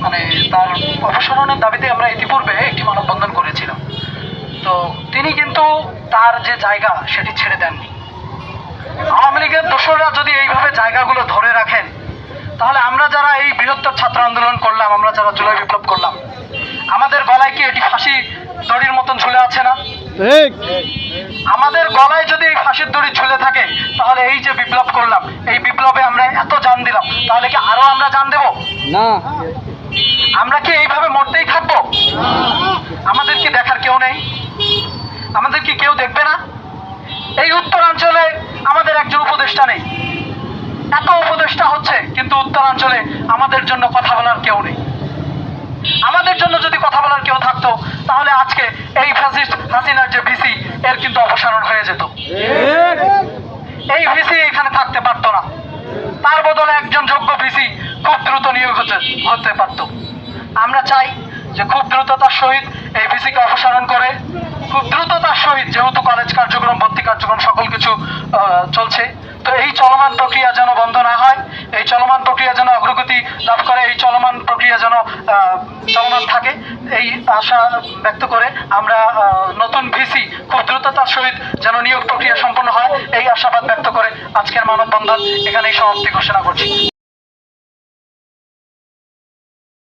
মানে তার অপসারণের দাবিতে আমরা ইতিপূর্বে একটি মানববন্ধন করেছিলাম। তো তিনি কিন্তু তার যে জায়গা সেটি ছেড়ে দেননি। আওয়ামী লীগের দোসররা যদি এইভাবে জায়গাগুলো ধরে রাখেন, তাহলে আমরা যারা এই বৃহত্তর ছাত্র আন্দোলন করলাম, আমরা যারা জুলাই বিপ্লব করলাম, আমাদের গলায় কি এটি ফাঁসি দড়ির মতন ঝুলে আছে না? আমাদের গলায় যদি এই ফাঁসির দড়ি ঝুলে থাকে, তাহলে এই যে বিপ্লব করলাম, এই বিপ্লবে আমরা এত জান দিলাম, তাহলে কি আরো আমরা জান দেব না? আমরা কি এইভাবে মরতেই থাকবো? আমাদের কি দেখার কেউ নেই? আমাদের কি কেউ দেখবে না? এই উত্তরাঞ্চলে আমাদের একজন উপদেষ্টা নেই, এত উপদেষ্টা হচ্ছে, কিন্তু উত্তরাঞ্চলে আমাদের জন্য কথা বলার কেউ নেই। আমাদের জন্য যদি কথা বলার কেউ থাকতো, তাহলে আজকে এই ফ্যাসিস্ট হাসিনার যে ভিসি, এর কিন্তু অপসারণ হয়ে যেত। এই ভিসি এখানে থাকতে পারতো না, তার বদলে একজন যোগ্য ভিসি খুব দ্রুত নিয়োগ হতে পারত। আমরা চাই যে খুব দ্রুততার সহিত এই ভিসিকে অপসারণ করে, খুব দ্রুততার সহিত, যেহেতু কলেজ কার্যক্রম, ভর্তি কার্যক্রম সকল কিছু চলছে, তো এই চলমান প্রক্রিয়া যেন বন্ধ না হয়, এই চলমান প্রক্রিয়া যেন অগ্রগতি লাভ করে, এই চলমান প্রক্রিয়া যেন চলমান থাকে, এই আশা ব্যক্ত করে আমরা নতুন ভিসি খুব দ্রুততার সহিত যেন নিয়োগ প্রক্রিয়া সম্পন্ন হয়, এই আশাবাদ ব্যক্ত করে আজকের মানববন্ধন এখানেই সমাপ্তি ঘোষণা করছি।